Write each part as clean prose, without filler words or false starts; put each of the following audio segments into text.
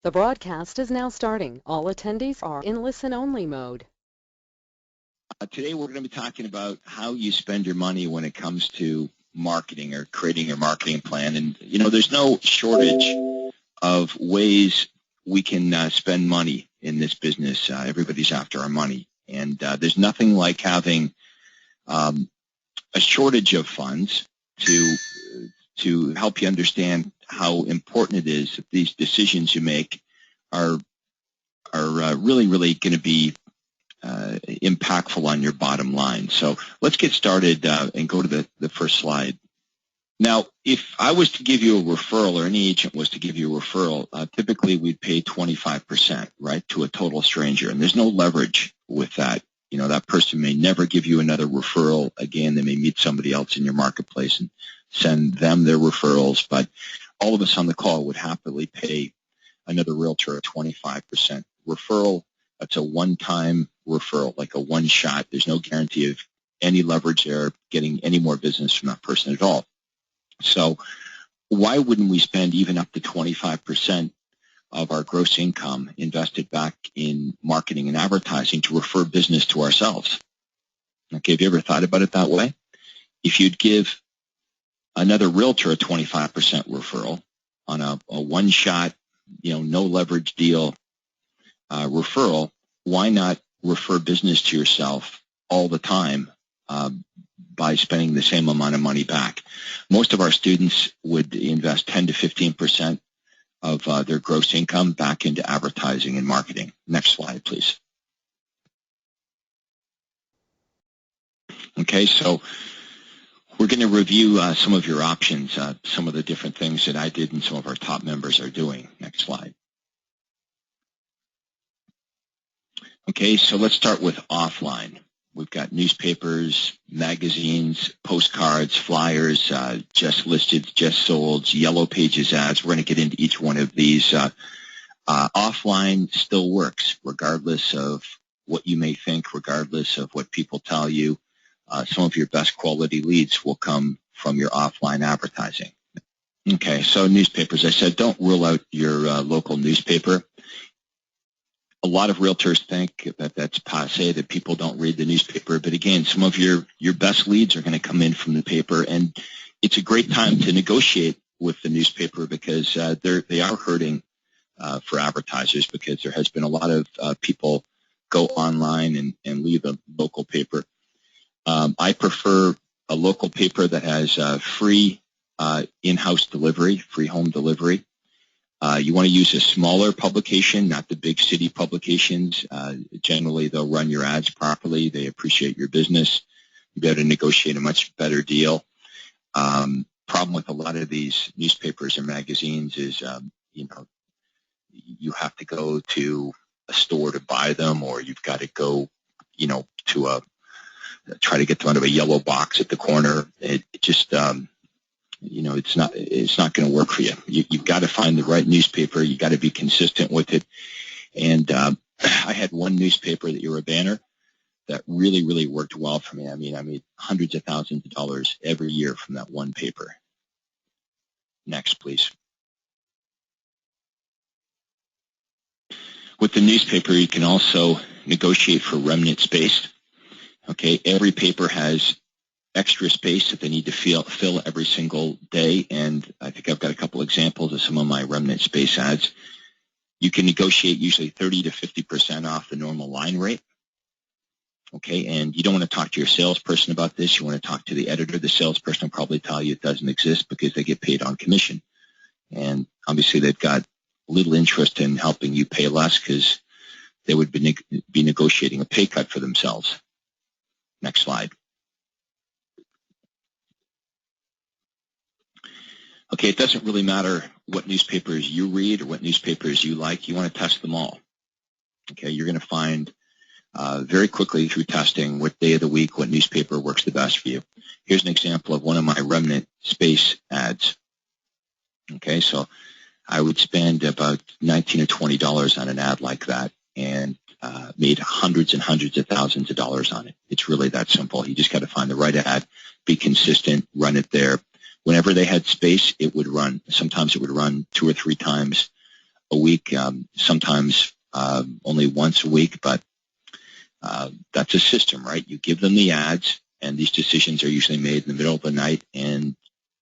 The broadcast is now starting. All attendees are in listen-only mode. Today we're going to be talking about how you spend your money when it comes to marketing or creating your marketing plan. And, there's no shortage of ways we can spend money in this business. Everybody's after our money. And there's nothing like having a shortage of funds to help you understand how important it is that these decisions you make are really going to be impactful on your bottom line. So let's get started and go to the first slide. Now, if I was to give you a referral, or any agent was to give you a referral, typically we'd pay 25%, right, to a total stranger. And there's no leverage with that. That person may never give you another referral again. They may meet somebody else in your marketplace and send them their referrals. But all of us on the call would happily pay another realtor a 25% referral. That's a one-time referral, like a one-shot. There's no guarantee of any leverage there, getting any more business from that person at all. So why wouldn't we spend even up to 25% of our gross income invested back in marketing and advertising to refer business to ourselves? Okay, have you ever thought about it that way? If you'd give another realtor a 25% referral on a one-shot, no leverage deal referral, why not refer business to yourself all the time by spending the same amount of money back? Most of our students would invest 10 to 15% of their gross income back into advertising and marketing. Next slide, please. Okay, so we're going to review some of your options, some of the different things that I did and some of our top members are doing. Next slide. Okay, so let's start with offline. We've got newspapers, magazines, postcards, flyers, just listed, just sold, yellow pages ads. We're going to get into each one of these. Offline still works, regardless of what you may think, regardless of what people tell you. Some of your best quality leads will come from your offline advertising. Okay, so newspapers. I said don't rule out your local newspaper. A lot of realtors think that that's passé, that people don't read the newspaper. But again, some of your best leads are going to come in from the paper, and it's a great time to negotiate with the newspaper because they are hurting for advertisers, because there has been a lot of people go online and leave a local paper. I prefer a local paper that has free in-house delivery, free home delivery. You want to use a smaller publication, not the big city publications. Generally, they'll run your ads properly. They appreciate your business. You better negotiate a much better deal. Problem with a lot of these newspapers or magazines is, you have to go to a store to buy them, or you've got to go, to try to get them out of a yellow box at the corner. It just it's not going to work for you. You've got to find the right newspaper. You've got to be consistent with it. And I had one newspaper, that you're a banner, that really, really worked well for me. I made hundreds of thousands of dollars every year from that one paper. Next, please. With the newspaper, you can also negotiate for remnant space. Okay, every paper has extra space that they need to fill every single day, and I think I've got a couple examples of some of my remnant space ads. You can negotiate usually 30 to 50% off the normal line rate. Okay, and you don't want to talk to your salesperson about this. You want to talk to the editor. The salesperson will probably tell you it doesn't exist because they get paid on commission, and obviously they've got little interest in helping you pay less because they would be negotiating a pay cut for themselves. Next slide. Okay, it doesn't really matter what newspapers you read or what newspapers you like. You want to test them all. Okay, you're going to find very quickly through testing what day of the week, what newspaper works the best for you. Here's an example of one of my remnant space ads. Okay, so I would spend about $19 or $20 on an ad like that and made hundreds and hundreds of thousands of dollars on it. It's really that simple. You just got to find the right ad, be consistent, run it there. Whenever they had space, it would run. Sometimes it would run 2 or 3 times a week, sometimes only once a week, but that's a system, right? You give them the ads, and these decisions are usually made in the middle of the night, and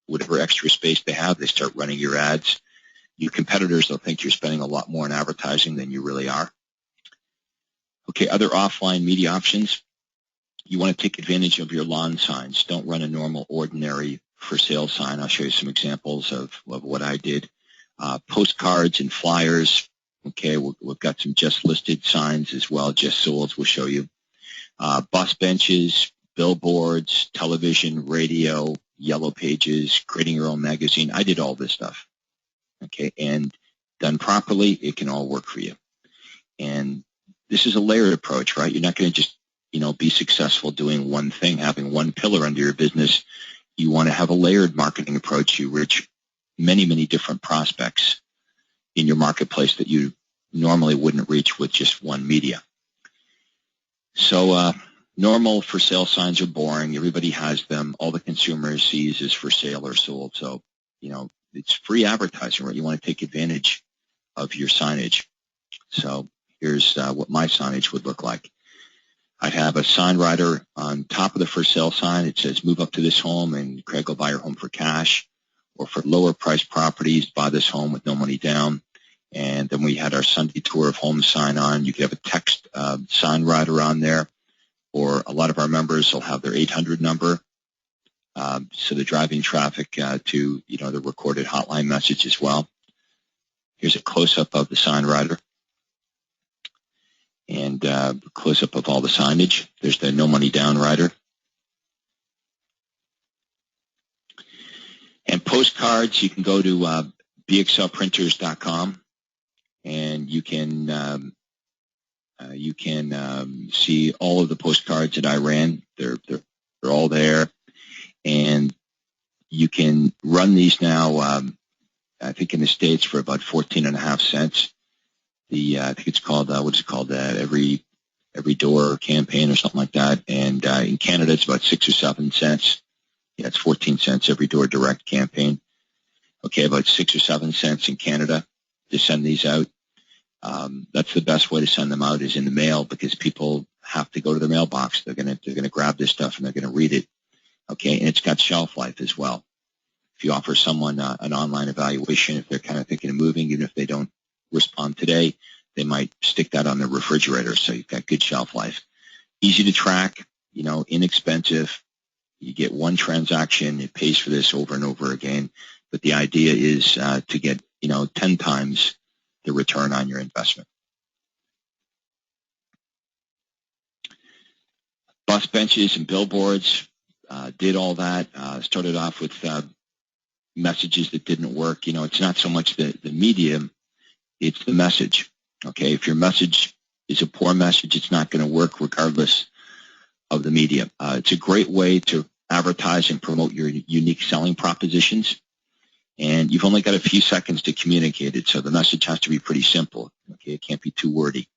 whatever extra space they have, they start running your ads. Your competitors will think you're spending a lot more on advertising than you really are. Okay, other offline media options. You want to take advantage of your lawn signs. Don't run a normal, ordinary for sale sign. I'll show you some examples of what I did. Postcards and flyers. Okay, we've got some just listed signs as well, just sold, we'll show you. Bus benches, billboards, television, radio, yellow pages, creating your own magazine. I did all this stuff. Okay, and done properly, it can all work for you. And this is a layered approach, right? You're not going to just, be successful doing one thing, having one pillar under your business. You want to have a layered marketing approach. You reach many, many different prospects in your marketplace that you normally wouldn't reach with just one media. So normal for sale signs are boring. Everybody has them. All the consumer sees is for sale or sold. So, it's free advertising, right? You want to take advantage of your signage. So here's what my signage would look like. I'd have a sign rider on top of the for sale sign. It says, move up to this home and Craig will buy your home for cash, or for lower priced properties, buy this home with no money down. And then we had our Sunday tour of homes sign on. You could have a text sign rider on there, or a lot of our members will have their 800 number. So they're driving traffic to, the recorded hotline message as well. Here's a close-up of the sign rider. And close-up of all the signage. There's the no money down rider. And postcards, you can go to bxlprinters.com, and you can see all of the postcards that I ran. They're all there, and you can run these now. I think in the States for about 14.5 cents. I think it's called what's it called? Every door campaign or something like that. And in Canada, it's about 6 or 7 cents. Yeah, it's 14 cents every door direct campaign. Okay, about 6 or 7 cents in Canada to send these out. That's the best way to send them out, is in the mail, because people have to go to their mailbox. They're gonna grab this stuff and they're gonna read it. Okay, and it's got shelf life as well. If you offer someone an online evaluation, if they're kind of thinking of moving, even if they don't respond today, they might stick that on their refrigerator, so you've got good shelf life. Easy to track, inexpensive. You get one transaction, it pays for this over and over again, but the idea is to get 10 times the return on your investment. Bus benches and billboards, did all that. Started off with messages that didn't work. It's not so much the medium, it's the message. Okay, if your message is a poor message, it's not going to work regardless of the medium. It's a great way to advertise and promote your unique selling propositions, and you've only got a few seconds to communicate it, so the message has to be pretty simple. Okay, it can't be too wordy.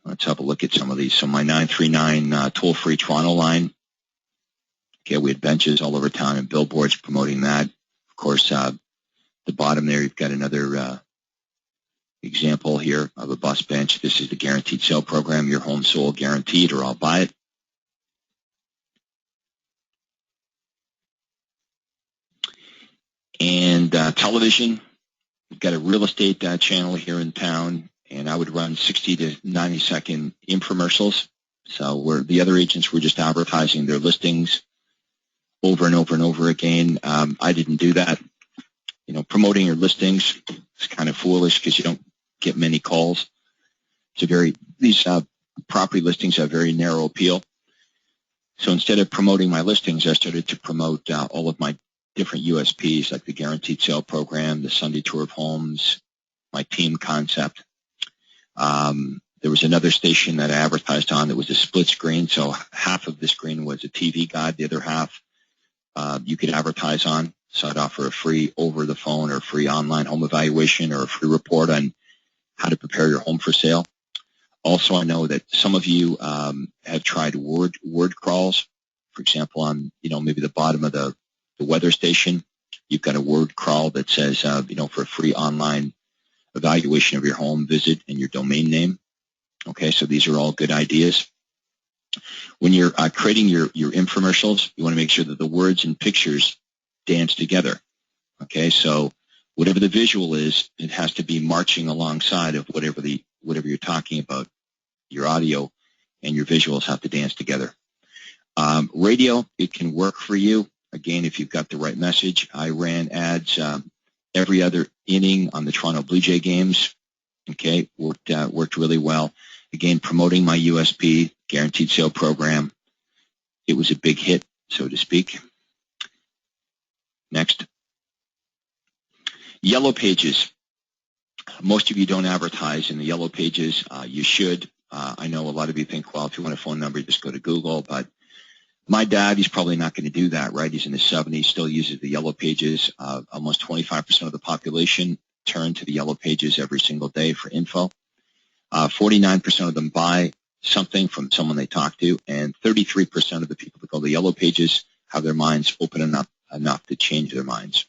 Let's have a look at some of these. So my 939 toll-free Toronto line. Okay, we had benches all over town and billboards promoting that. Of course, the bottom there, you've got another example here of a bus bench. This is the guaranteed sale program. Your home sold guaranteed, or I'll buy it. And television, we've got a real estate channel here in town, and I would run 60 to 90-second infomercials. So the other agents were just advertising their listings over and over and over again. I didn't do that. Promoting your listings is kind of foolish because you don't get many calls. These property listings have very narrow appeal. So instead of promoting my listings, I started to promote all of my different USPs, like the guaranteed sale program, the Sunday tour of homes, my team concept. There was another station that I advertised on that was a split screen. So half of the screen was a TV guide, the other half you could advertise on. So I'd offer a free over the phone or free online home evaluation or a free report on how to prepare your home for sale. Also, I know that some of you have tried word crawls. For example, on maybe the bottom of the weather station, you've got a word crawl that says for a free online evaluation of your home visit, and your domain name. Okay, so these are all good ideas. When you're creating your infomercials, you want to make sure that the words and pictures dance together. Okay, so whatever the visual is, it has to be marching alongside of whatever you're talking about. Your audio and your visuals have to dance together. Radio, it can work for you. Again, if you've got the right message. I ran ads every other inning on the Toronto Blue Jay games. Okay, worked really well. Again, promoting my USP, guaranteed sale program. It was a big hit, so to speak. Next. Yellow Pages. Most of you don't advertise in the Yellow Pages. You should. I know a lot of you think, well, if you want a phone number, just go to Google. But my dad, he's probably not going to do that, right? He's in his 70s, still uses the Yellow Pages. Almost 25% of the population turn to the Yellow Pages every single day for info. 49% of them buy something from someone they talk to, and 33% of the people that go to the Yellow Pages have their minds open enough to change their minds.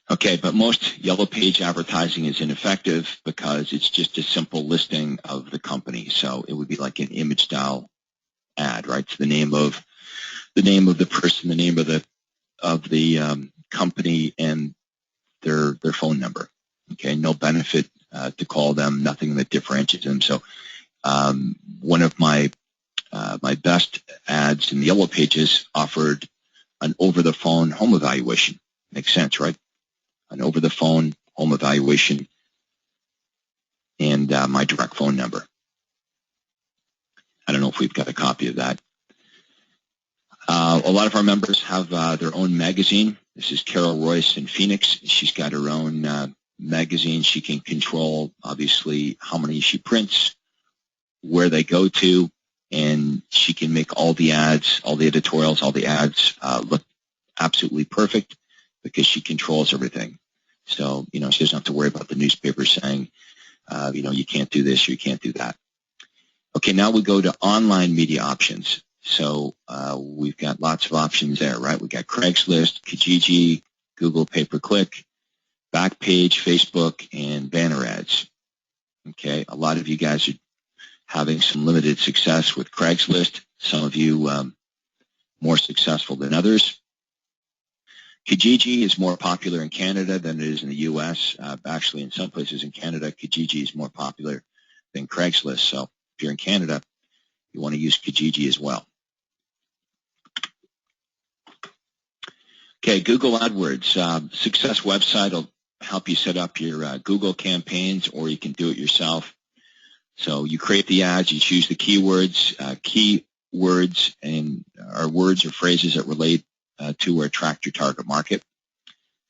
Okay, but most Yellow Page advertising is ineffective because it's just a simple listing of the company. So it would be like an image style ad, right? So the name of the person, the name of the company, and their phone number. Okay, no benefit to call them, nothing that differentiates them. So one of my best ads in the Yellow Pages offered an over-the-phone home evaluation. Makes sense, right? An over-the-phone home evaluation and my direct phone number. I don't know if we've got a copy of that. A lot of our members have their own magazine. This is Carol Royce in Phoenix. She's got her own magazine. She can control, obviously, how many she prints, where they go to, and she can make all the ads, all the editorials, all the ads look absolutely perfect because she controls everything. So, she doesn't have to worry about the newspaper saying, you can't do this or you can't do that. Okay, now we go to online media options. So we've got lots of options there, right? We've got Craigslist, Kijiji, Google pay-per-click, Backpage, Facebook, and banner ads. Okay, a lot of you guys are having some limited success with Craigslist. Some of you more successful than others. Kijiji is more popular in Canada than it is in the U.S. Actually, in some places in Canada, Kijiji is more popular than Craigslist. So if you're in Canada, you want to use Kijiji as well. Okay, Google AdWords. Success website will help you set up your Google campaigns, or you can do it yourself. So you create the ads, you choose the keywords. Keywords are words or phrases that relate to or attract your target market.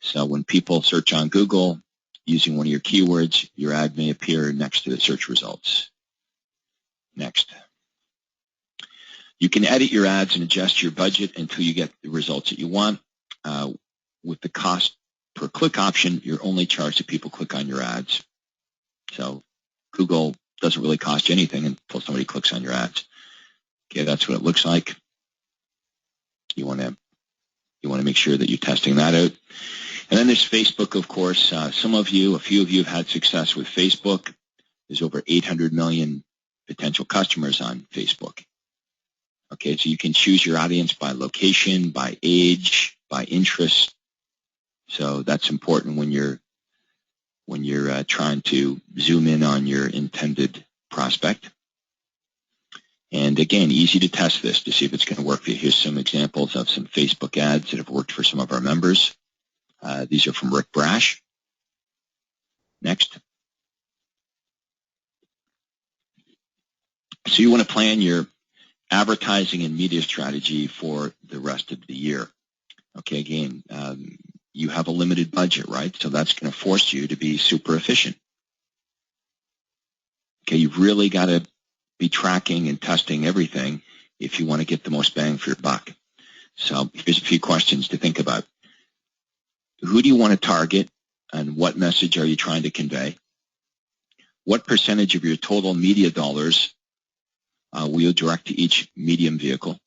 So when people search on Google using one of your keywords, your ad may appear next to the search results. Next. You can edit your ads and adjust your budget until you get the results that you want. With the cost per click option, you're only charged if people click on your ads. So Google doesn't really cost you anything until somebody clicks on your ads. Okay, that's what it looks like. You want to make sure that you're testing that out. And then there's Facebook, of course. A few of you have had success with Facebook. There's over 800 million potential customers on Facebook. Okay, so you can choose your audience by location, by age, by interest. So that's important when you're trying to zoom in on your intended prospect. And again, easy to test this to see if it's going to work for you. Here's some examples of some Facebook ads that have worked for some of our members. These are from Rick Brash. Next. So you want to plan your advertising and media strategy for the rest of the year. Okay, again, you have a limited budget, right? So that's going to force you to be super efficient. Okay, you've really got to be tracking and testing everything if you want to get the most bang for your buck. So here's a few questions to think about. Who do you want to target, and what message are you trying to convey? What percentage of your total media dollars will you direct to each medium vehicle?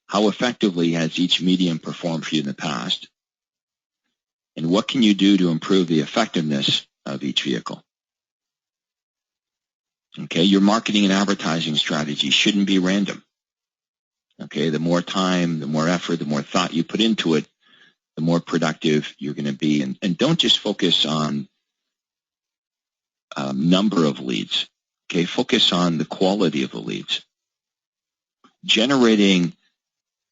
How effectively has each medium performed for you in the past? And what can you do to improve the effectiveness of each vehicle? Okay, your marketing and advertising strategy shouldn't be random. Okay, the more time, the more effort, the more thought you put into it, the more productive you're going to be. And don't just focus on number of leads. Okay, focus on the quality of the leads. Generating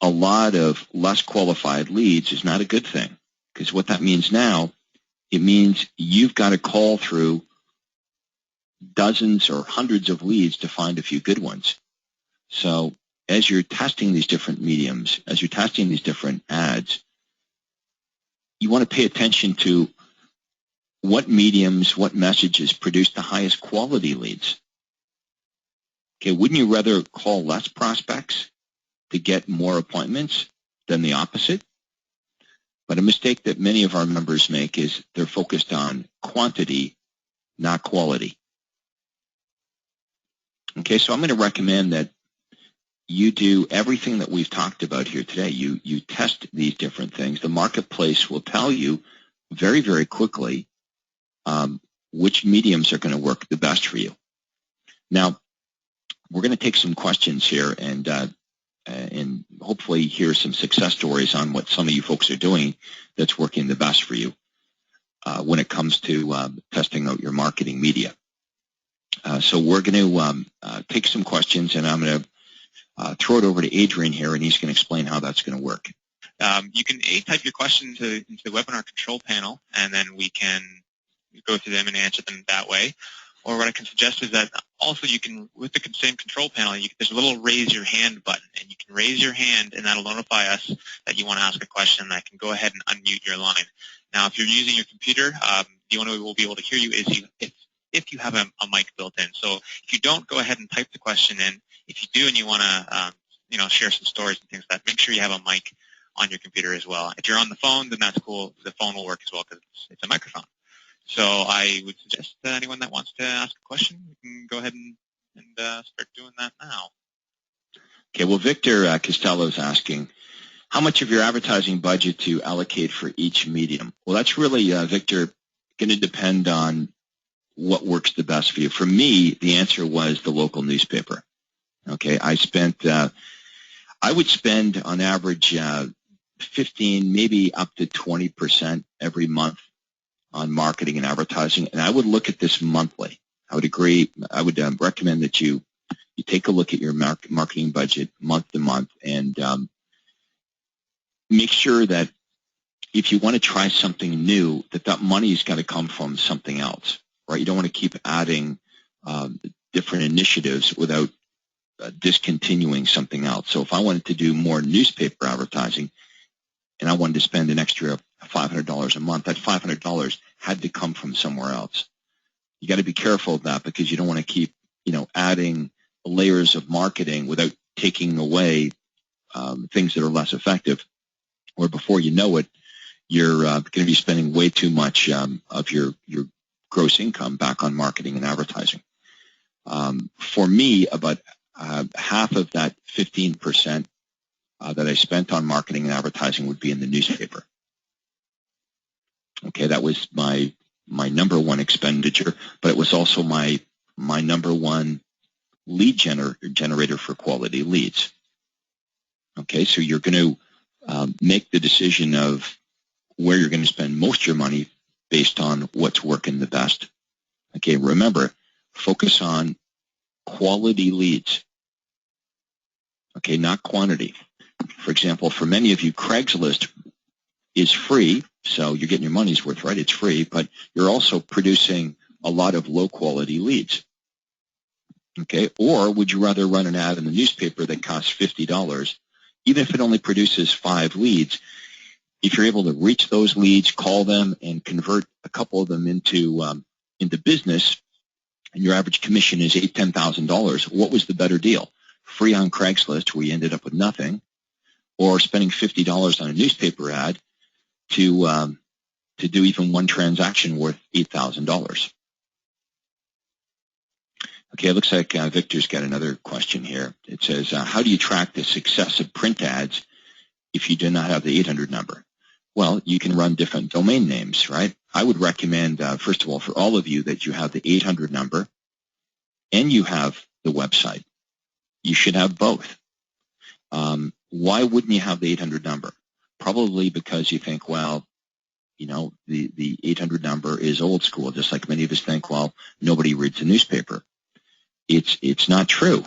a lot of less qualified leads is not a good thing, because what that means now, it means you've got to call through dozens or hundreds of leads to find a few good ones. So as you're testing these different mediums, as you're testing these different ads, you want to pay attention to what mediums, what messages produce the highest quality leads. Okay, wouldn't you rather call less prospects to get more appointments than the opposite? But a mistake that many of our members make is they're focused on quantity, not quality. Okay, so I'm going to recommend that you do everything that we've talked about here today. You test these different things. The marketplace will tell you very, very quickly which mediums are going to work the best for you. Now, we're going to take some questions here and hopefully hear some success stories on what some of you folks are doing that's working the best for you when it comes to testing out your marketing media. So we're going to take some questions, and I'm going to throw it over to Adrian here, and he's going to explain how that's going to work. You can type your question into the webinar control panel, and then we can go through them and answer them that way. Or what I can suggest is that also you can, with the same control panel, there's a little raise your hand button, and you can raise your hand, and that'll notify us that you want to ask a question, and I can go ahead and unmute your line. Now, if you're using your computer, the only way we'll be able to hear you is if you have a mic built in. So if you don't, go ahead and type the question in. If you do and you want to share some stories and things like that, make sure you have a mic on your computer as well. If you're on the phone, then that's cool. The phone will work as well because it's a microphone. So I would suggest that anyone that wants to ask a question, we can go ahead and start doing that now. Okay, well, Victor Costello is asking, how much of your advertising budget to allocate for each medium? Well, that's really, Victor, going to depend on what works the best for you. For me, the answer was the local newspaper. Okay, I would spend on average 15, maybe up to 20% every month on marketing and advertising, and I would look at this monthly. I would recommend that you take a look at your marketing budget month to month and make sure that if you want to try something new, that money's got to come from something else, right? You don't want to keep adding different initiatives without discontinuing something else. So if I wanted to do more newspaper advertising and I wanted to spend an extra $500 a month, that $500 had to come from somewhere else. You got to be careful of that because you don't want to keep, adding layers of marketing without taking away things that are less effective. Or before you know it, you're going to be spending way too much of your gross income back on marketing and advertising. For me, about half of that 15% that I spent on marketing and advertising would be in the newspaper. Okay, that was my number one expenditure, but it was also my number one lead generator for quality leads. Okay, so you're going to make the decision of where you're going to spend most of your money based on what's working the best. Okay, remember, focus on quality leads. Okay, not quantity. For example, for many of you, Craigslist is free, so you're getting your money's worth, right? It's free, but you're also producing a lot of low-quality leads. Okay, or would you rather run an ad in the newspaper that costs $50, even if it only produces 5 leads? If you're able to reach those leads, call them, and convert a couple of them into business, and your average commission is $8,000, $10,000, what was the better deal? Free on Craigslist, where you ended up with nothing, or spending $50 on a newspaper ad to do even one transaction worth $8,000. Okay, it looks like Victor's got another question here. It says, how do you track the success of print ads if you do not have the 800 number? Well, you can run different domain names, right? I would recommend, first of all, for all of you that you have the 800 number and you have the website. You should have both. Why wouldn't you have the 800 number? Probably because you think, well, you know, the 800 number is old school, just like many of us think, well, nobody reads the newspaper. It's not true.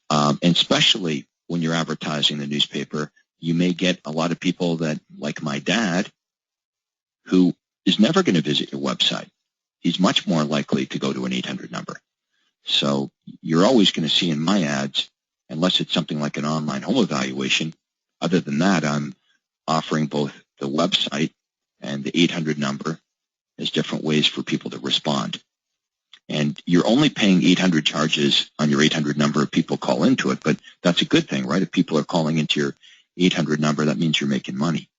And especially when you're advertising the newspaper, you may get a lot of people that, like my dad, who is never going to visit your website. He's much more likely to go to an 800 number. So you're always going to see in my ads, unless it's something like an online home evaluation. Other than that, I'm offering both the website and the 800 number as different ways for people to respond. And you're only paying 800 charges on your 800 number if people call into it, but that's a good thing, right? If people are calling into your 800 number, that means you're making money.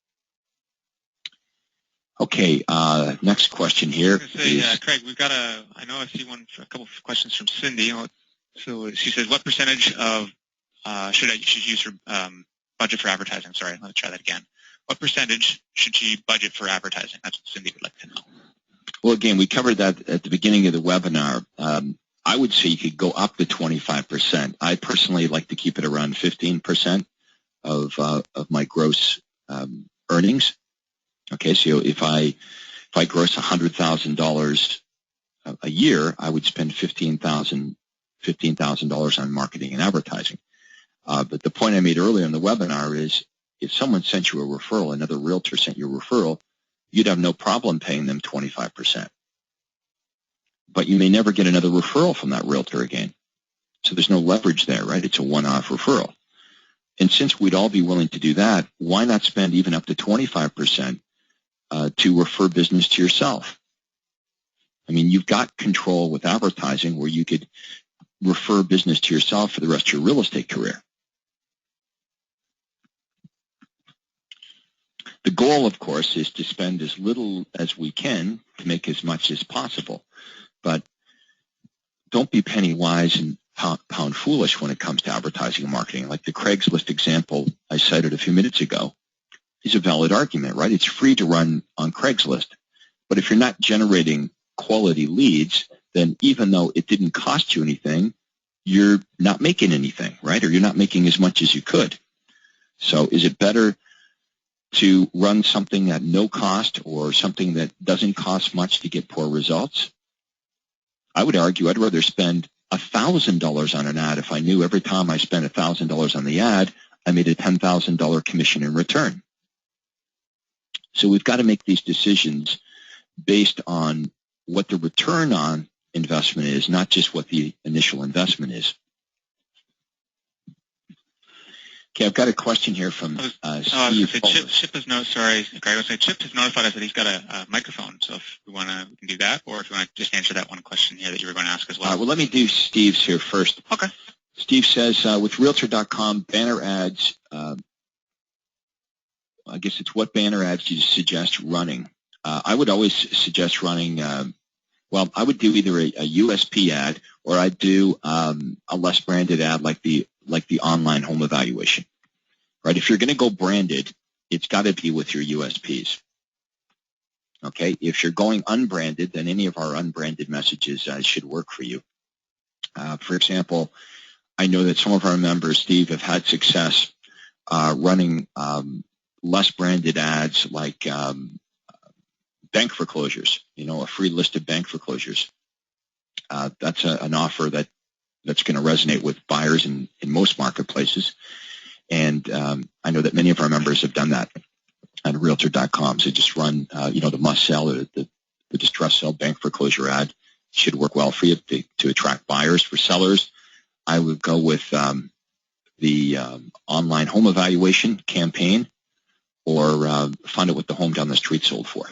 Okay, next question here. Craig, we've got I know I see a couple of questions from Cindy. So she says, what percentage of should use for budget for advertising? Sorry, let me try that again. What percentage should she budget for advertising? That's what Cindy would like to know. Well, again, we covered that at the beginning of the webinar. I would say you could go up to 25%. I personally like to keep it around 15% of my gross earnings. Okay, so if I gross $100,000 a year, I would spend $15,000 on marketing and advertising. But the point I made earlier in the webinar is if someone sent you a referral, another realtor sent you a referral, you'd have no problem paying them 25%. But you may never get another referral from that realtor again. So there's no leverage there, right? It's a one-off referral. And since we'd all be willing to do that, why not spend even up to 25% to refer business to yourself? I mean, you've got control with advertising where you could refer business to yourself for the rest of your real estate career. The goal, of course, is to spend as little as we can to make as much as possible. But don't be penny wise and pound foolish when it comes to advertising and marketing. Like the Craigslist example I cited a few minutes ago is a valid argument, right? It's free to run on Craigslist. But if you're not generating quality leads, then even though it didn't cost you anything, you're not making anything, right? Or you're not making as much as you could. So is it better to run something at no cost or something that doesn't cost much to get poor results? I would argue I'd rather spend $1,000 on an ad if I knew every time I spent $1,000 on the ad, I made a $10,000 commission in return. So we've got to make these decisions based on what the return on investment is, not just what the initial investment is. Okay, I've got a question here from Steve. Chip has notified us that he's got a microphone. So if we want to, we can do that, or if you want to just answer that one question here that you were going to ask as well. Well, let me do Steve's here first. Okay. Steve says, with Realtor.com banner ads, I guess it's what banner ads do you suggest running? I would always suggest running, well, I would do either a USP ad or I'd do a less branded ad like the online home evaluation, right? If you're going to go branded, it's got to be with your USPs. Okay, if you're going unbranded, then any of our unbranded messages should work for you. For example, I know that some of our members, Steve, have had success running less branded ads like bank foreclosures, a free list of bank foreclosures. That's an offer that's going to resonate with buyers in most marketplaces. And I know that many of our members have done that on Realtor.com. So just run, the must-sell or the distress sell bank foreclosure ad should work well for you to attract buyers. For sellers, I would go with the online home evaluation campaign or find out what the home down the street sold for.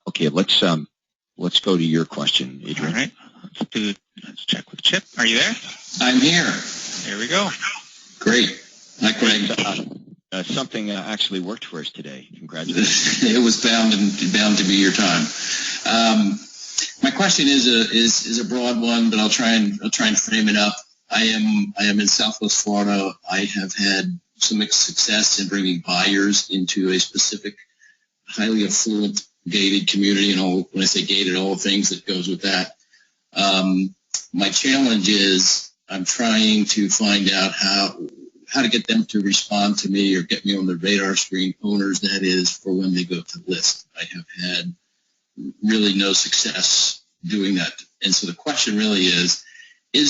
Okay, let's go to your question, Adrian. All right. Let's check with Chip. Are you there? I'm here. There we go. Great. Hi, Craig. Something actually worked for us today. Congratulations. It was bound to be your time. My question is a broad one, but I'll try and frame it up. I am in Southwest Florida. I have had some success in bringing buyers into a specific highly affluent gated community, and all, when I say gated, all the things that goes with that. My challenge is I'm trying to find out how to get them to respond to me or get me on the radar screen, owners that is, for when they go to list. I have had really no success doing that. And so the question really is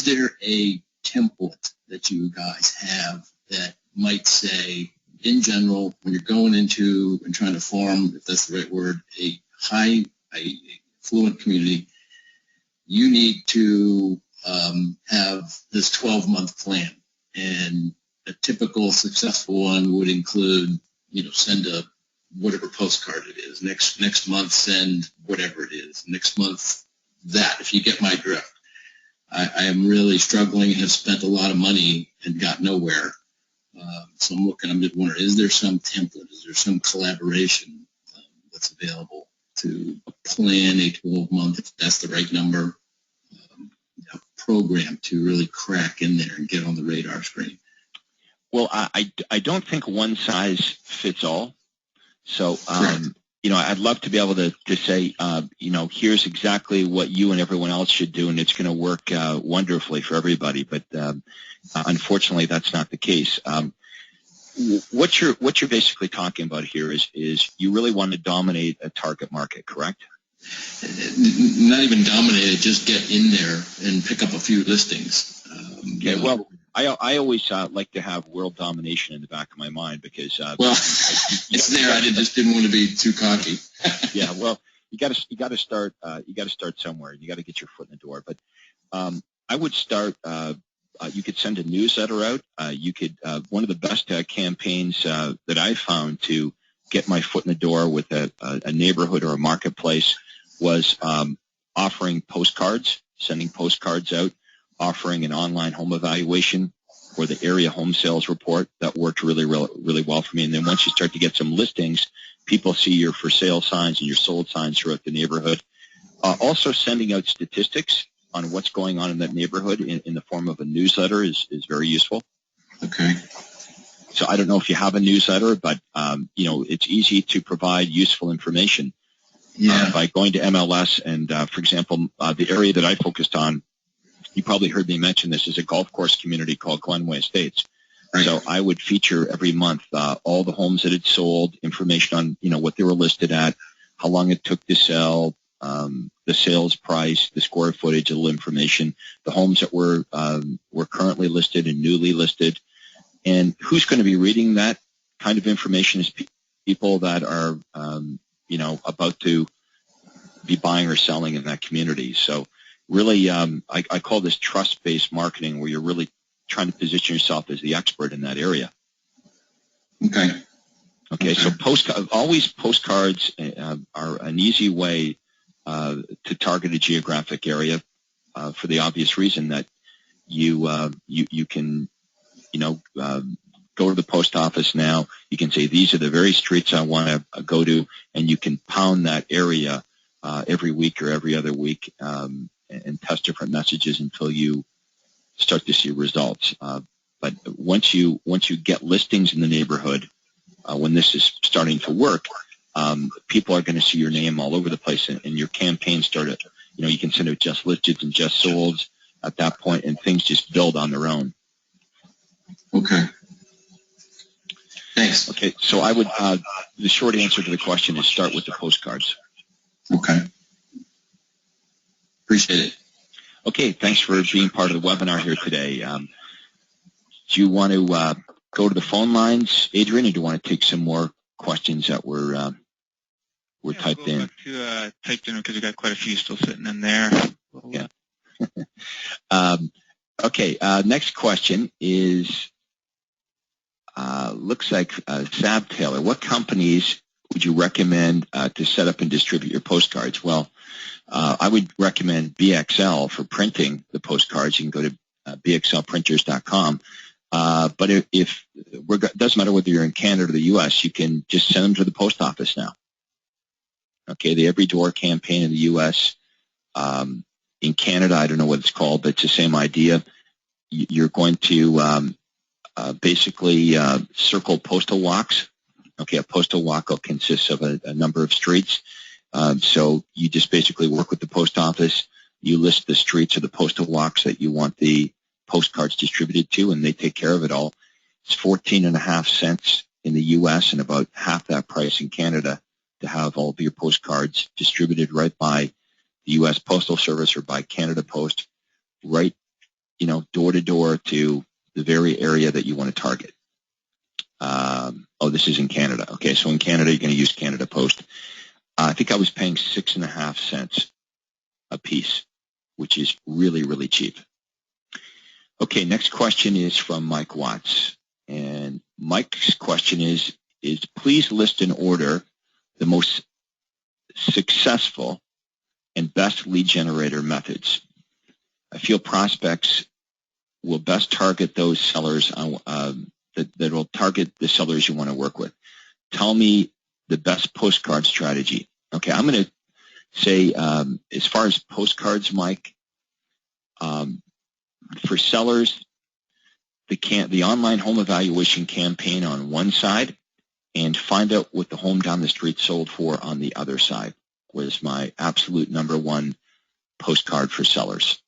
there a template that you guys have that might say, in general, when you're going into and trying to form, if that's the right word, a affluent community, you need to have this 12-month plan. And a typical successful one would include, send a whatever postcard it is. Next month, send whatever it is. Next month, that, if you get my drift. I am really struggling and have spent a lot of money and got nowhere. So I'm just wondering, is there some template? Is there some collaboration that's available to plan a 12-month, if that's the right number, program to really crack in there and get on the radar screen? Well, I don't think one size fits all. So, I'd love to be able to say, here's exactly what you and everyone else should do, and it's going to work wonderfully for everybody. But unfortunately, that's not the case. What you're basically talking about here is you really want to dominate a target market, correct? Not even dominate it, just get in there and pick up a few listings. Okay, well, I always like to have world domination in the back of my mind because it's there. I just didn't want to be too cocky. Yeah, well, you got to start somewhere. You got to get your foot in the door. But I would start. You could send a newsletter out. You could one of the best campaigns that I found to get my foot in the door with a neighborhood or a marketplace was offering postcards, sending postcards out, offering an online home evaluation or the area home sales report. That worked really well for me. And then once you start to get some listings, people see your for sale signs and your sold signs throughout the neighborhood. Also sending out statistics on what's going on in that neighborhood in the form of a newsletter is very useful. Okay. So I don't know if you have a newsletter, but, it's easy to provide useful information by going to MLS. And, for example, the area that I focused on, you probably heard me mention this, is a golf course community called Glenway Estates. Right. So I would feature every month all the homes that had sold, information on, what they were listed at, how long it took to sell, the sales price, the square footage, a little information, the homes that were currently listed and newly listed. And who's going to be reading that kind of information is people that are, about to be buying or selling in that community. So really, I call this trust-based marketing, where you're really trying to position yourself as the expert in that area. Okay. So postcards are an easy way to target a geographic area for the obvious reason that you can go to the post office now. You can say, these are the very streets I want to go to, and you can pound that area every week or every other week and test different messages until you start to see results. But once you get listings in the neighborhood, when this is starting to work, people are going to see your name all over the place, and your campaign started. You can send out just listed and just sold at that point, and things just build on their own. Okay. Thanks. Okay, so I would, the short answer to the question is start with the postcards. Okay. Appreciate it. Okay, thanks for being part of the webinar here today. Do you want to go to the phone lines, Adrian, or do you want to take some more questions that were typed in? Back to typed in because we got quite a few still sitting in there. Yeah. Okay, next question is, looks like Sab Taylor. What companies would you recommend to set up and distribute your postcards? Well, I would recommend BXL for printing the postcards. You can go to bxlprinters.com. But if it doesn't matter whether you're in Canada or the U.S., you can just send them to the post office now. Okay, the Every Door campaign in the U.S. In Canada, I don't know what it's called, but it's the same idea. You're going to basically circle postal walks. Okay, a postal walk consists of a number of streets. So you just basically work with the post office. You list the streets or the postal walks that you want the postcards distributed to, and they take care of it all. It's 14.5 cents in the U.S. and about half that price in Canada to have all of your postcards distributed right by the U.S. Postal Service or by Canada Post, right, door to door to the very area that you want to target. This is in Canada. Okay, so in Canada, you're going to use Canada Post. I think I was paying 6.5 cents a piece, which is really, really cheap. Okay, next question is from Mike Watts. And Mike's question is please list in order the most successful and best lead generator methods. I feel prospects will best target those sellers that will target the sellers you want to work with. Tell me the best postcard strategy. Okay, I'm going to say as far as postcards, Mike, for sellers, the online home evaluation campaign on one side and find out what the home down the street sold for on the other side was my absolute number one postcard for sellers.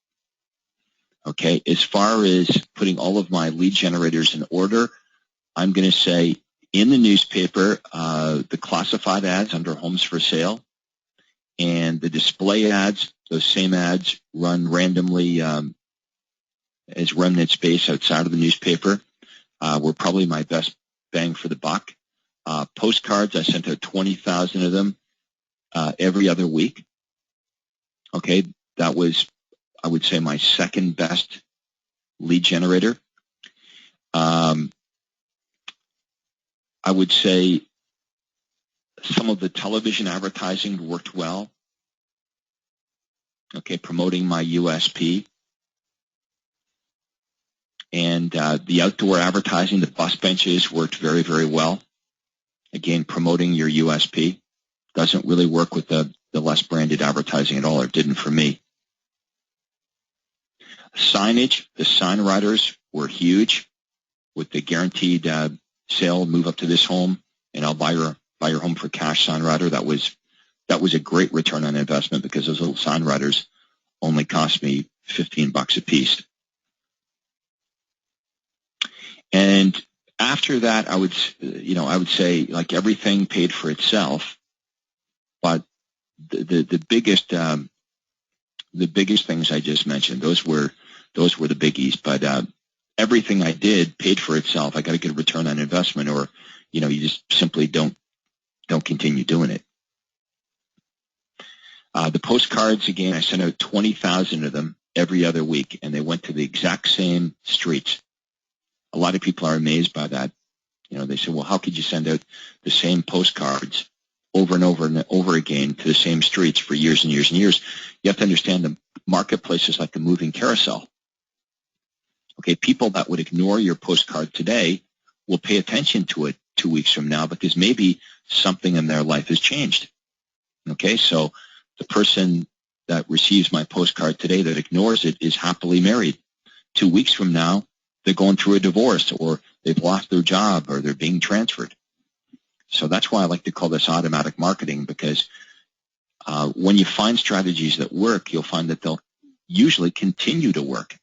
Okay, as far as putting all of my lead generators in order, I'm going to say in the newspaper, the classified ads under homes for sale and the display ads, those same ads run randomly as remnant space outside of the newspaper were probably my best bang for the buck. Postcards, I sent out 20,000 of them every other week. Okay, that was, I would say, my second best lead generator. I would say some of the television advertising worked well. Okay, promoting my USP. And the outdoor advertising, the bus benches worked very, very well. Again, promoting your USP. Doesn't really work with the less branded advertising at all, or didn't for me. Signage, the sign writers were huge with the guaranteed sale, move up to this home, and I'll buy your home for cash sign writer. That was a great return on investment because those little sign writers only cost me $15 a piece. And after that, I would say like everything paid for itself, but the biggest things I just mentioned, those were the biggies. But everything I did paid for itself. I got a good return on investment, or you just simply don't continue doing it. The postcards, again, I sent out 20,000 of them every other week, and they went to the exact same streets. A lot of people are amazed by that. They say, well, how could you send out the same postcards over and over and over again to the same streets for years and years and years? You have to understand the marketplace is like a moving carousel. Okay, people that would ignore your postcard today will pay attention to it 2 weeks from now because maybe something in their life has changed. Okay, so the person that receives my postcard today that ignores it is happily married. 2 weeks from now, they're going through a divorce, or they've lost their job, or they're being transferred. So that's why I like to call this automatic marketing, because when you find strategies that work, you'll find that they'll usually continue to work.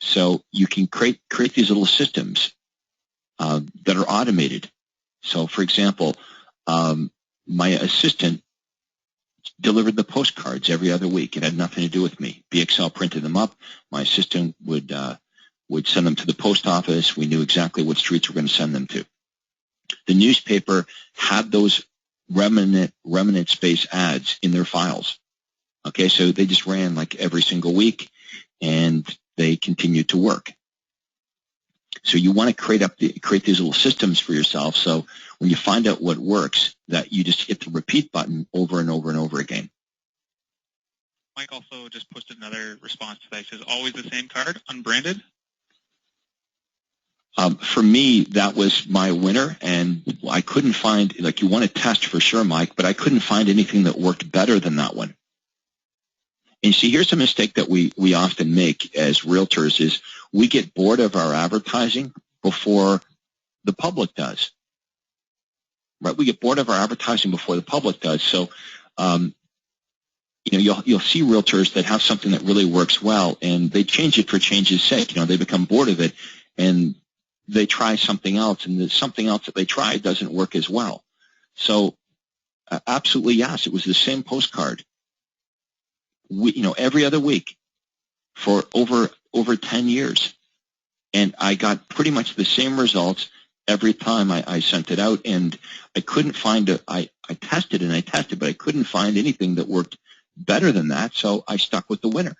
So you can create these little systems that are automated. So, for example, my assistant delivered the postcards every other week. It had nothing to do with me. BXL printed them up. My assistant would send them to the post office. We knew exactly what streets we're going to send them to. The newspaper had those remnant space ads in their files. Okay, so they just ran like every single week, and they continued to work. So you want to create these little systems for yourself, so when you find out what works, that you just hit the repeat button over and over and over again. Mike also just posted another response to that. He says, always the same card, unbranded? For me, that was my winner, and I couldn't find, like, you want to test for sure, Mike, but I couldn't find anything that worked better than that one. And see, here's a mistake that we often make as realtors is we get bored of our advertising before the public does. Right? We get bored of our advertising before the public does. So, you'll see realtors that have something that really works well, and they change it for change's sake. They become bored of it, and they try something else, and the something else that they try doesn't work as well. So, absolutely yes, it was the same postcard. Every other week for over 10 years, and I got pretty much the same results every time I sent it out, and I couldn't find I tested and I tested, but I couldn't find anything that worked better than that, so I stuck with the winner.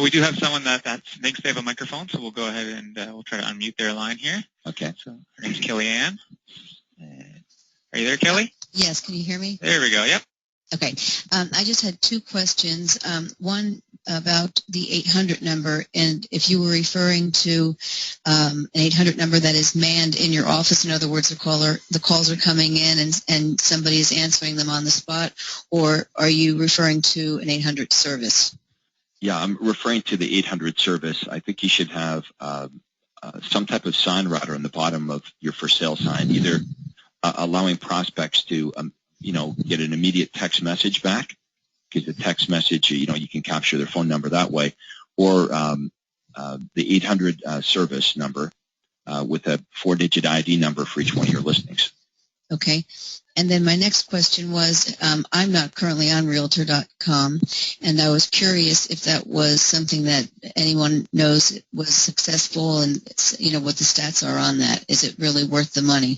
We do have someone that thinks they have a microphone, so we'll go ahead and we'll try to unmute their line here. Okay. So her name's Kellyanne. Are you there, Kelly? Yes, can you hear me? There we go, yep. Okay. I just had two questions. One about the 800 number, and if you were referring to an 800 number that is manned in your office, in other words, the calls are coming in and somebody is answering them on the spot, or are you referring to an 800 service? Yeah, I'm referring to the 800 service. I think you should have some type of sign rider on the bottom of your for sale sign, either allowing prospects to get an immediate text message back, because the text message, you can capture their phone number that way, or the 800 service number with a 4-digit ID number for each one of your listings. Okay. And then my next question was, I'm not currently on Realtor.com, and I was curious if that was something that anyone knows was successful, and what the stats are on that. Is it really worth the money?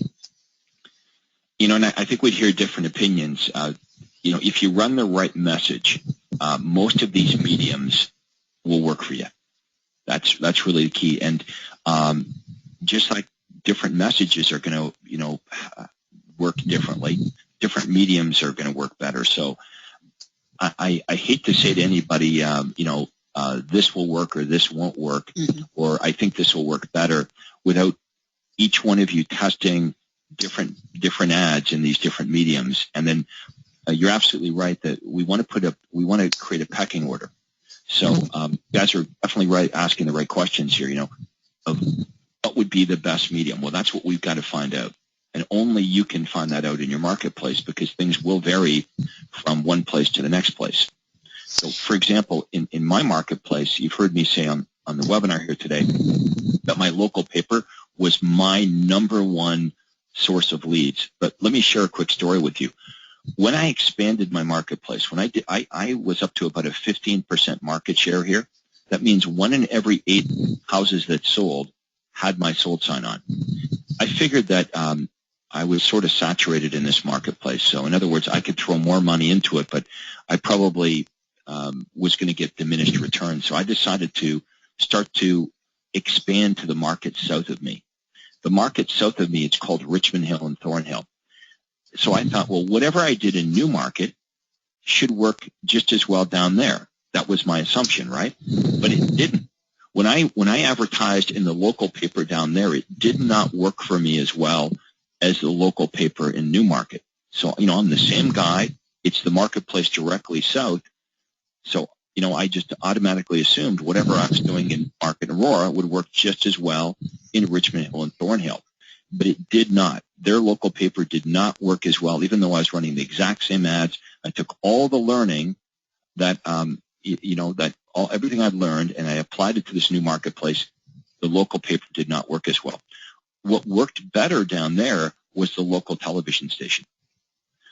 And I think we'd hear different opinions. If you run the right message, most of these mediums will work for you. That's really the key. And just like different messages are going to, work differently, different mediums are going to work better. So I hate to say to anybody, this will work or this won't work, or I think this will work better, without each one of you testing different ads in these different mediums. And then you're absolutely right that we want to create a pecking order. So you guys are definitely right, asking the right questions here, of what would be the best medium. Well, that's what we've got to find out. And only you can find that out in your marketplace, because things will vary from one place to the next place. So, for example, in my marketplace, you've heard me say on the webinar here today that my local paper was my number one source of leads. But let me share a quick story with you. When I expanded my marketplace, when I was up to about a 15% market share here. That means 1 in every 8 houses that sold had my sold sign on. I figured that I was sort of saturated in this marketplace. So in other words, I could throw more money into it, but I probably was going to get diminished returns. So I decided to start to expand to the market south of me. The market south of me, it's called Richmond Hill and Thornhill. So I thought, well, whatever I did in Newmarket should work just as well down there. That was my assumption, right? But it didn't. When I advertised in the local paper down there, it did not work for me as well as the local paper in Newmarket. So, I'm the same guy. It's the marketplace directly south. So, I just automatically assumed whatever I was doing in Market Aurora would work just as well in Richmond Hill and Thornhill. But it did not. Their local paper did not work as well, even though I was running the exact same ads. I took all the learning that, everything I'd learned, and I applied it to this new marketplace. The local paper did not work as well. What worked better down there was the local television station.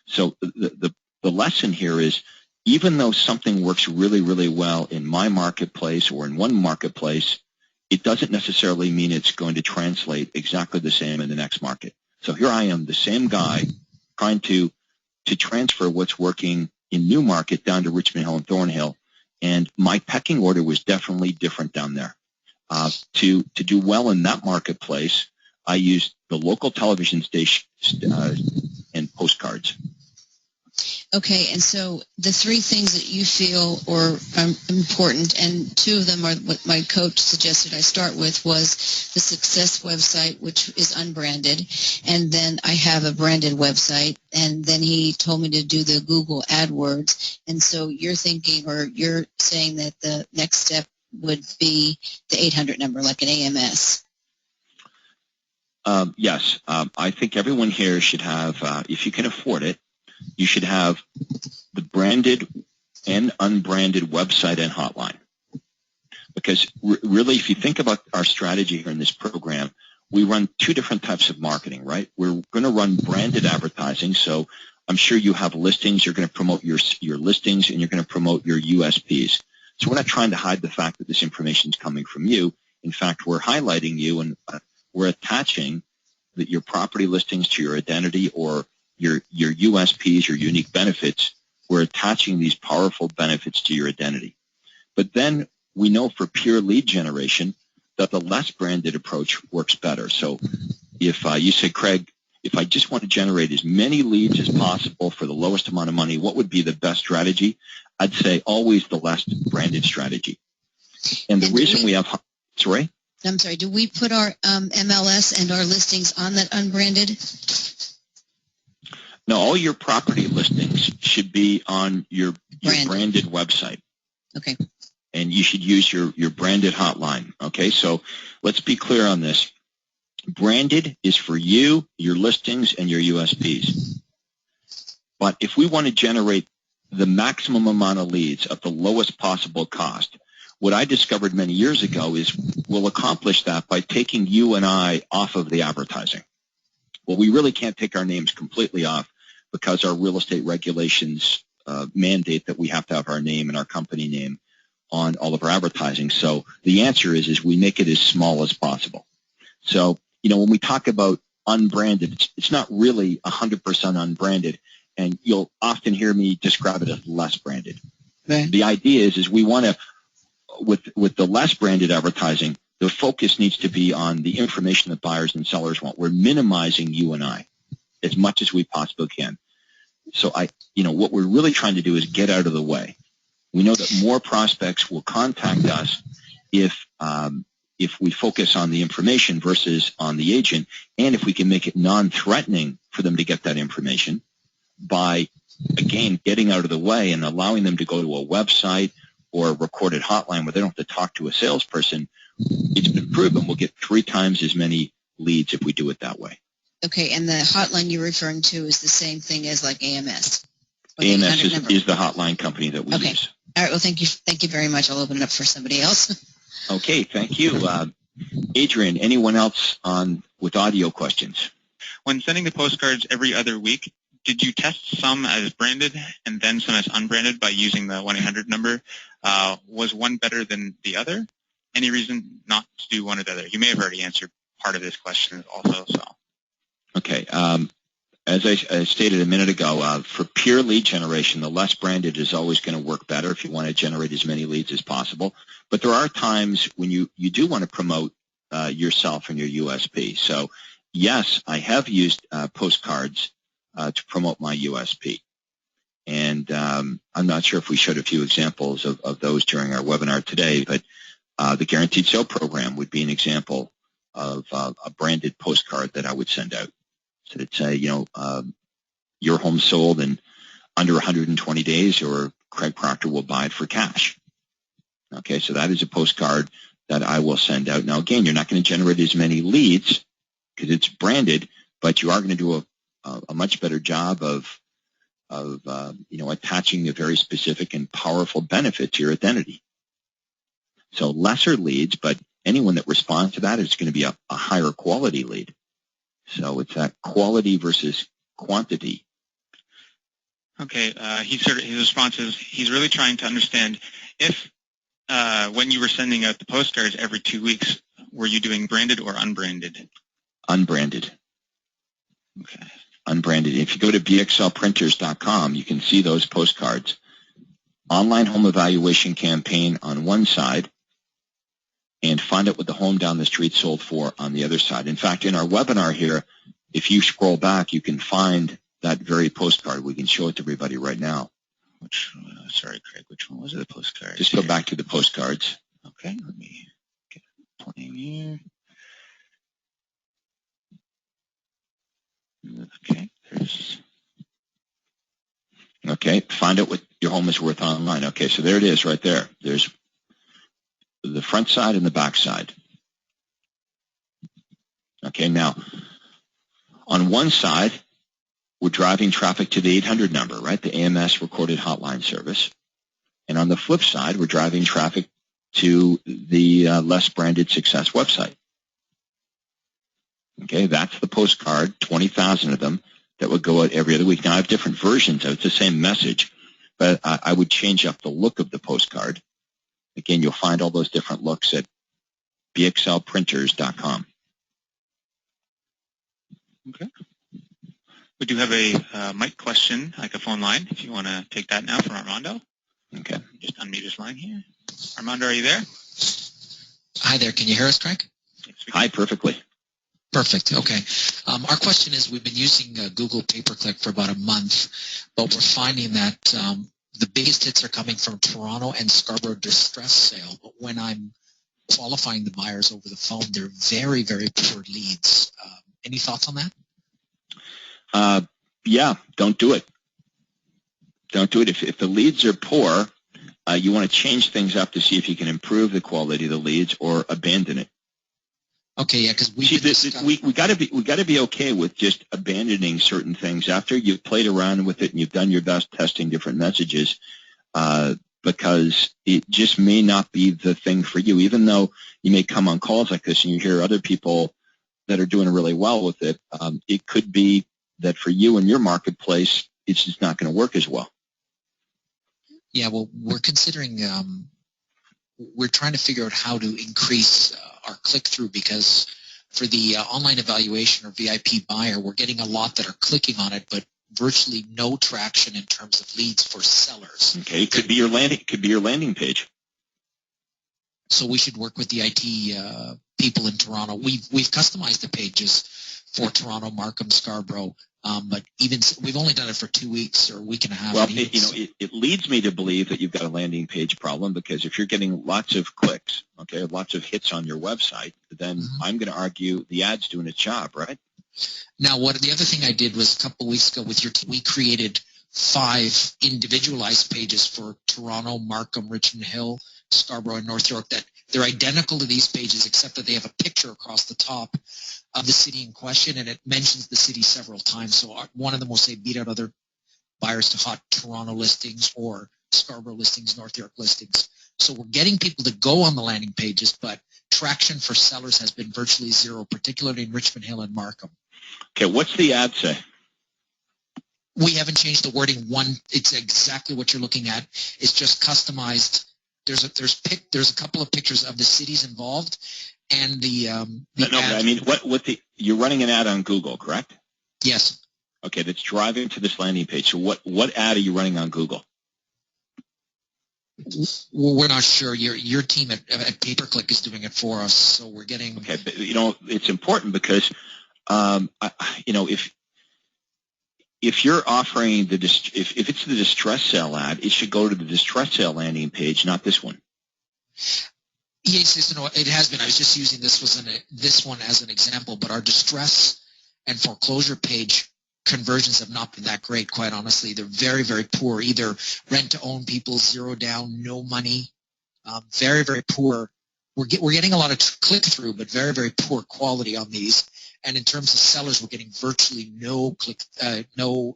So the lesson here is, even though something works really, really well in my marketplace or in one marketplace, it doesn't necessarily mean it's going to translate exactly the same in the next market. So here I am, the same guy, trying to transfer what's working in Newmarket down to Richmond Hill and Thornhill, and my pecking order was definitely different down there. To do well in that marketplace, I used the local television station and postcards. Okay, and so the 3 things that you feel are important, and 2 of them are what my coach suggested I start with, was the Success website, which is unbranded, and then I have a branded website, and then he told me to do the Google AdWords. And so you're thinking, or you're saying that the next step would be the 800 number, like an AMS. Yes. I think everyone here should have, if you can afford it, you should have the branded and unbranded website and hotline. Because really, if you think about our strategy here in this program, we run two different types of marketing, right? We're going to run branded advertising. So I'm sure you have listings. You're going to promote your listings, and you're going to promote your USPs. So we're not trying to hide the fact that this information is coming from you. In fact, we're highlighting you, and we're attaching your property listings to your identity, or your USPs, your unique benefits. We're attaching these powerful benefits to your identity. But then we know for pure lead generation that the less branded approach works better. So if you say, Craig, if I just want to generate as many leads as possible for the lowest amount of money, what would be the best strategy? I'd say always the less branded strategy. And the reason we have, sorry? I'm sorry, do we put our MLS and our listings on that unbranded? No, all your property listings should be on your branded website. Okay. And you should use your branded hotline. Okay, so let's be clear on this. Branded is for you, your listings, and your USPs. But if we want to generate the maximum amount of leads at the lowest possible cost, what I discovered many years ago is we'll accomplish that by taking you and I off of the advertising. Well, we really can't take our names completely off because our real estate regulations mandate that we have to have our name and our company name on all of our advertising. So the answer is we make it as small as possible. So, when we talk about unbranded, it's not really 100% unbranded, and you'll often hear me describe it as less branded. Right. The idea is we want to, with the less branded advertising, the focus needs to be on the information that buyers and sellers want. We're minimizing you and I as much as we possibly can. So what we're really trying to do is get out of the way. We know that more prospects will contact us if we focus on the information versus on the agent, and if we can make it non-threatening for them to get that information by, again, getting out of the way and allowing them to go to a website or a recorded hotline where they don't have to talk to a salesperson. It's been proven we'll get 3 times as many leads if we do it that way. Okay, and the hotline you're referring to is the same thing as like AMS? AMS is the hotline company that we use. All right, well, thank you very much. I'll open it up for somebody else. Okay, thank you. Adrian, anyone else with audio questions? When sending the postcards every other week, did you test some as branded and then some as unbranded by using the 1-800 number? Was one better than the other? Any reason not to do one or the other? You may have already answered part of this question also. So. Okay. As I stated a minute ago, for pure lead generation, the less branded is always going to work better if you want to generate as many leads as possible. But there are times when you do want to promote yourself and your USP. So, yes, I have used postcards to promote my USP. And I'm not sure if we showed a few examples of those during our webinar today, but the Guaranteed Sale program would be an example of a branded postcard that I would send out. So it'd say, your home sold in under 120 days, or Craig Proctor will buy it for cash. Okay, so that is a postcard that I will send out. Now, again, you're not going to generate as many leads because it's branded, but you are going to do a much better job of attaching a very specific and powerful benefit to your identity. So lesser leads, but anyone that responds to that is going to be a higher quality lead. So it's that quality versus quantity. Okay, his response is he's really trying to understand if when you were sending out the postcards every 2 weeks, were you doing branded or unbranded? Unbranded. Okay. Unbranded. If you go to bxlprinters.com, you can see those postcards. Online home evaluation campaign on one side, and find out what the home down the street sold for on the other side. In fact, in our webinar here, if you scroll back, you can find that very postcard. We can show it to everybody right now. Sorry, Craig, which one was it, the postcard? Just go back to the postcards. Okay, let me get it playing here. Okay, Okay, find out what your home is worth online. Okay, so there it is right there. There's the front side and the back side. Okay, now On one side, we're driving traffic to the 800 number, right, the AMS recorded hotline service. And on the flip side, we're driving traffic to the less branded Success website. Okay, that's the postcard, 20,000 of them that would go out every other week. Now, I have different versions of it. It's the same message, but I would change up the look of the postcard. Again, you'll find all those different looks at bxlprinters.com. Okay. We do have a mic question, like a phone line, if you want to take that now from Armando. Okay. Just unmute his line here. Armando, are you there? Hi there. Can you hear us, Craig? Yes, Hi, perfectly. Perfect. Okay. Our question is, we've been using Google pay-per-click for about a month, but we're finding that the biggest hits are coming from Toronto and Scarborough distress sale. But when I'm qualifying the buyers over the phone, they're very, very poor leads. Any thoughts on that? Yeah, don't do it. Don't do it. If the leads are poor, you want to change things up to see if you can improve the quality of the leads or abandon it. Okay, yeah, because we got to be okay with just abandoning certain things after you've played around with it and you've done your best testing different messages, because it just may not be the thing for you. Even though you may come on calls like this and you hear other people that are doing really well with it, it could be that for you and your marketplace, it's just not going to work as well. Yeah, well, we're considering, we're trying to figure out how to increase our click-through, because for the online evaluation or VIP buyer, we're getting a lot that are clicking on it, but virtually no traction in terms of leads for sellers. Okay, it could be your landing page. So we should work with the IT people in Toronto. We've customized the pages for Toronto, Markham, Scarborough, but even we've only done it for 2 weeks or a week and a half. Well, it leads me to believe that you've got a landing page problem, because if you're getting lots of clicks, okay, lots of hits on your website, then I'm going to argue the ad's doing its job, right? Now, the other thing I did was a couple of weeks ago with your team, we created 5 individualized pages for Toronto, Markham, Richmond Hill, Scarborough, and North York that they're identical to these pages, except that they have a picture across the top of the city in question, and it mentions the city several times. So one of them will say, beat out other buyers to hot Toronto listings or Scarborough listings, North York listings. So we're getting people to go on the landing pages, but traction for sellers has been virtually zero, particularly in Richmond Hill and Markham. Okay, what's the ad say? We haven't changed the wording. It's exactly what you're looking at. It's just customized. There's a couple of pictures of the cities involved, and but I mean, you're running an ad on Google, correct? Yes. Okay, that's driving to this landing page. So what ad are you running on Google? Well, we're not sure. Your team at pay-per-click is doing it for us, so we're getting. Okay, but it's important because if you're offering if it's the distress sale ad, it should go to the distress sale landing page, not this one. Yes, it has been. I was just using this one as an example, but our distress and foreclosure page conversions have not been that great, quite honestly. They're very, very poor. Either rent-to-own people, 0 down, no money, very, very poor. We're getting a lot of click-through, but very, very poor quality on these. And in terms of sellers, we're getting virtually no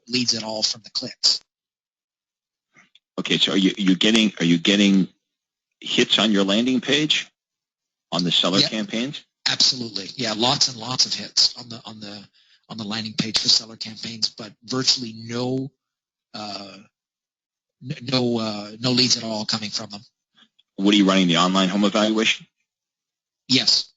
leads at all from the clicks. Okay, so are you getting hits on your landing page on the seller campaigns? Absolutely, yeah, lots and lots of hits on the landing page for seller campaigns, but virtually no leads at all coming from them. What are you running, the online home evaluation? Yes.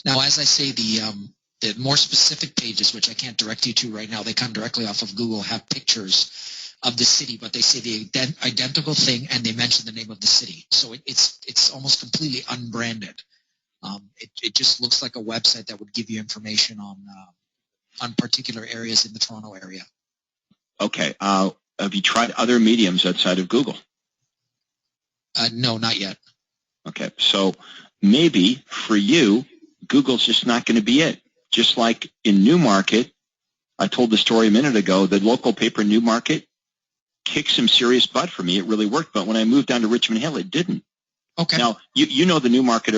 Now, as I say, the more specific pages, which I can't direct you to right now, they come directly off of Google, have pictures of the city, but they say the identical thing, and they mention the name of the city. So it's almost completely unbranded. It just looks like a website that would give you information on particular areas in the Toronto area. Okay. Have you tried other mediums outside of Google? No, not yet. Okay. So maybe for you, Google's just not going to be it. Just like in Newmarket, I told the story a minute ago, the local paper Newmarket kicked some serious butt for me. It really worked. But when I moved down to Richmond Hill, it didn't. Okay. Now, you know the Newmarket,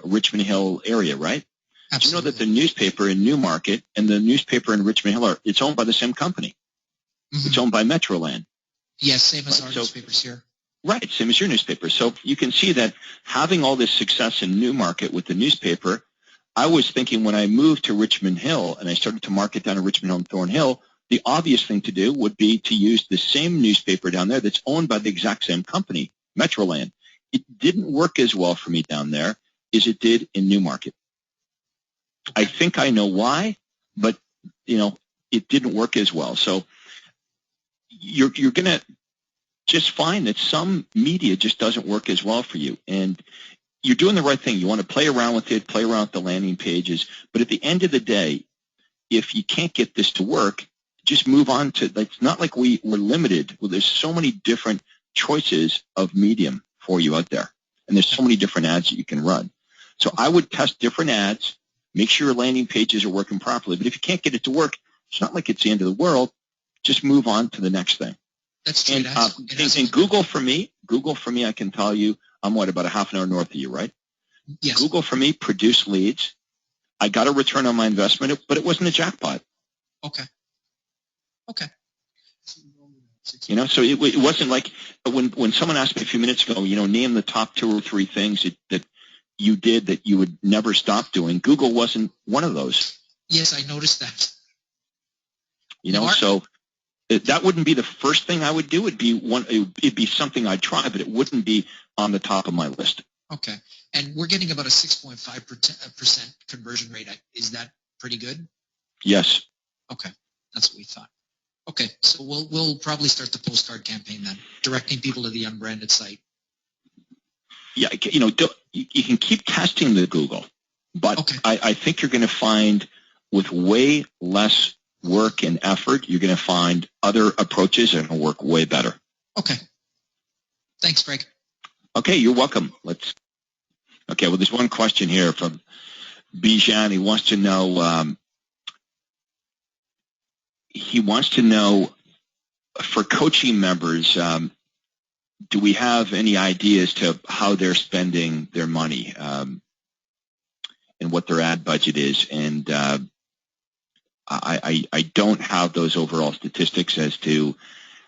Richmond Hill area, right? Do you know that Absolutely. the newspaper in Newmarket and the newspaper in Richmond Hill it's owned by the same company. It's owned by Metroland. Yes, same as Right, our so- newspapers here. Right, same as your newspaper. So you can see that having all this success in Newmarket with the newspaper, I was thinking when I moved to Richmond Hill and I started to market down in Richmond Hill and Thornhill, the obvious thing to do would be to use the same newspaper down there that's owned by the exact same company, Metroland. It didn't work as well for me down there as it did in Newmarket. I think I know why, but, it didn't work as well. So you're going to just find that some media just doesn't work as well for you. And you're doing the right thing. You want to play around with it, play around with the landing pages. But at the end of the day, if you can't get this to work, just move on to, it's not like we're limited. Well, there's so many different choices of medium for you out there. And there's so many different ads that you can run. So I would test different ads, make sure your landing pages are working properly. But if you can't get it to work, it's not like it's the end of the world. Just move on to the next thing. That's true. And Google for me, I can tell you, I'm about a half an hour north of you, right? Yes. Google for me produced leads. I got a return on my investment, but it wasn't a jackpot. Okay. So it wasn't like when someone asked me a few minutes ago, name the top 2 or 3 things that you did that you would never stop doing. Google wasn't one of those. Yes, I noticed that. So that wouldn't be the first thing I would do. It'd be something I'd try, but it wouldn't be on the top of my list. Okay. And we're getting about a 6.5% conversion rate. Is that pretty good? Yes. Okay. That's what we thought. Okay. So we'll probably start the postcard campaign then, directing people to the unbranded site. Yeah, you can keep testing the Google, but Okay. I think you're going to find with way less work and effort, you're going to find other approaches that will work way better. Okay. Thanks, Greg. Okay, you're welcome. Okay, well, there's one question here from Bijan. He wants to know for coaching members, do we have any ideas to how they're spending their money and what their ad budget is? And I don't have those overall statistics as to.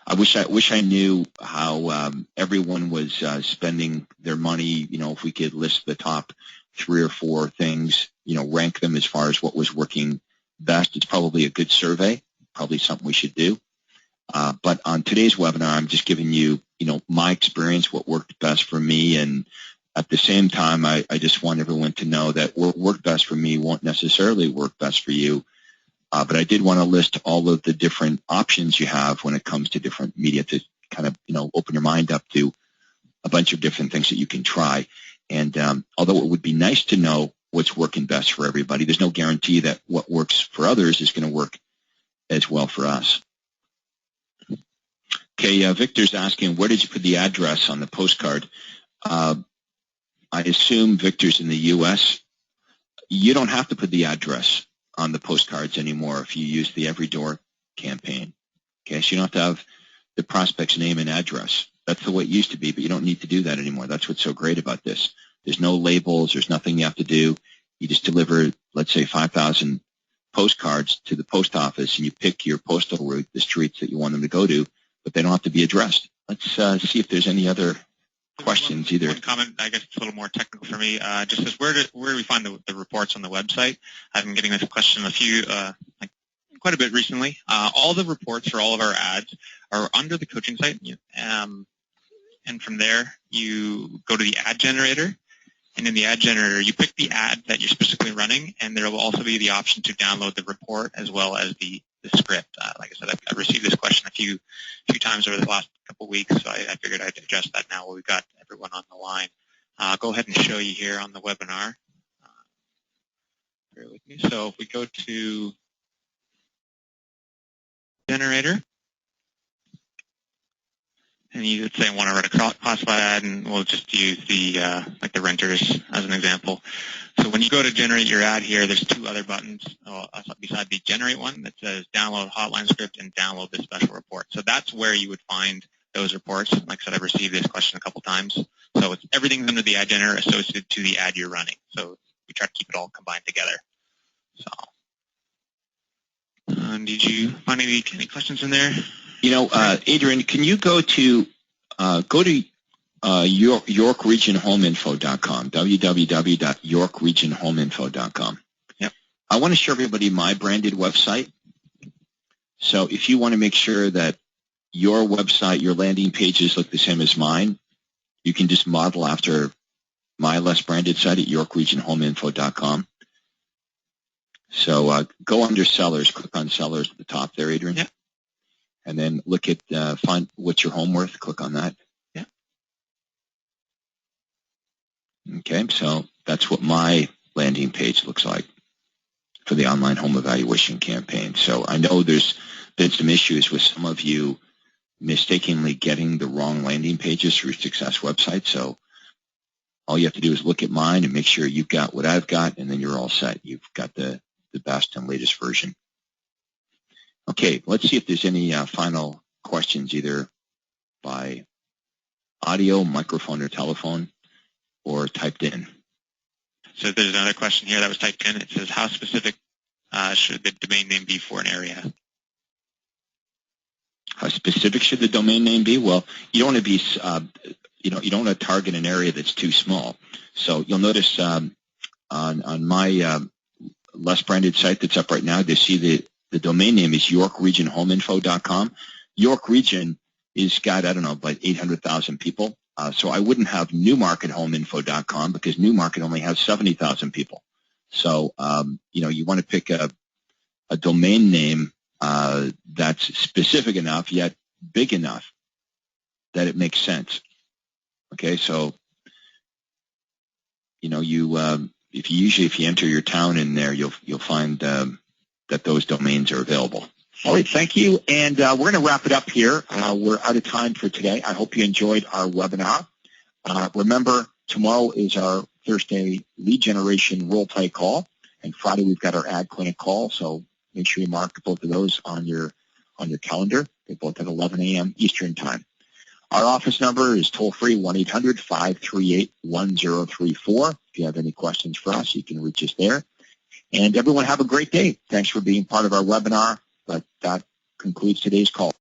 I wish I knew how everyone was spending their money. If we could list the top 3 or 4 things, rank them as far as what was working best. It's probably a good survey, probably something we should do. But on today's webinar, I'm just giving you, my experience, what worked best for me, and at the same time, I just want everyone to know that what worked best for me won't necessarily work best for you. But I did want to list all of the different options you have when it comes to different media to kind of, open your mind up to a bunch of different things that you can try. And although it would be nice to know what's working best for everybody, there's no guarantee that what works for others is going to work as well for us. Okay, Victor's asking, where did you put the address on the postcard? I assume Victor's in the U.S. You don't have to put the address on the postcards anymore if you use the Every Door campaign. Okay, so you don't have to have the prospect's name and address. That's the way it used to be, but you don't need to do that anymore. That's what's so great about this. There's no labels. There's nothing you have to do. You just deliver, let's say, 5,000 postcards to the post office, and you pick your postal route, the streets that you want them to go to, but they don't have to be addressed. Let's see if there's any other questions either. One comment, I guess it's a little more technical for me, just says, where do we find the reports on the website? I've been getting this question quite a bit recently. All the reports for all of our ads are under the coaching site, and from there you go to the ad generator, and in the ad generator you pick the ad that you're specifically running, and there will also be the option to download the report as well as the script. Like I said, I've received this question a few times over the last couple of weeks, so I figured I'd address that now while we've got everyone on the line. I'll go ahead and show you here on the webinar. Bear with me. So if we go to generator, and you would say I want to run a classified ad, and we'll just use the like the renters as an example. So when you go to generate your ad here, there's 2 other buttons beside the generate one that says download hotline script and download the special report. So that's where you would find those reports. Like I said, I've received this question a couple times. So it's everything under the ad generator associated to the ad you're running. So we try to keep it all combined together. So, did you find any questions in there? Adrian, can you go to YorkRegionHomeInfo.com, www.YorkRegionHomeInfo.com. Yep. I want to show everybody my branded website. So if you want to make sure that your website, your landing pages look the same as mine, you can just model after my less branded site at YorkRegionHomeInfo.com. So go under sellers, click on sellers at the top there, Adrian. Yep. And then look at find what's your home worth, click on that. Yeah. Okay, so that's what my landing page looks like for the online home evaluation campaign. So I know there's been some issues with some of you mistakenly getting the wrong landing pages through Success website. So all you have to do is look at mine and make sure you've got what I've got, and then you're all set. You've got the best and latest version. Okay, let's see if there's any final questions, either by audio, microphone, or telephone, or typed in. So there's another question here that was typed in. It says, how specific should the domain name be for an area? How specific should the domain name be? Well, you don't want to be, you don't want to target an area that's too small. So you'll notice on my less branded site that's up right now, they see the domain name is YorkRegionHomeInfo.com. York Region is got, I don't know, about 800,000 people. So I wouldn't have NewmarketHomeInfo.com because Newmarket only has 70,000 people. So, you want to pick a domain name that's specific enough yet big enough that it makes sense. Okay, so, if you enter your town in there, you'll find that those domains are available. All right, thank you. And we're going to wrap it up here. We're out of time for today. I hope you enjoyed our webinar. Remember, tomorrow is our Thursday lead generation role play call, and Friday we've got our ad clinic call. So make sure you mark both of those on your calendar. They're both at 11 a.m. Eastern Time. Our office number is toll-free, 1-800-538-1034. If you have any questions for us, you can reach us there. And everyone have a great day. Thanks for being part of our webinar. But that concludes today's call.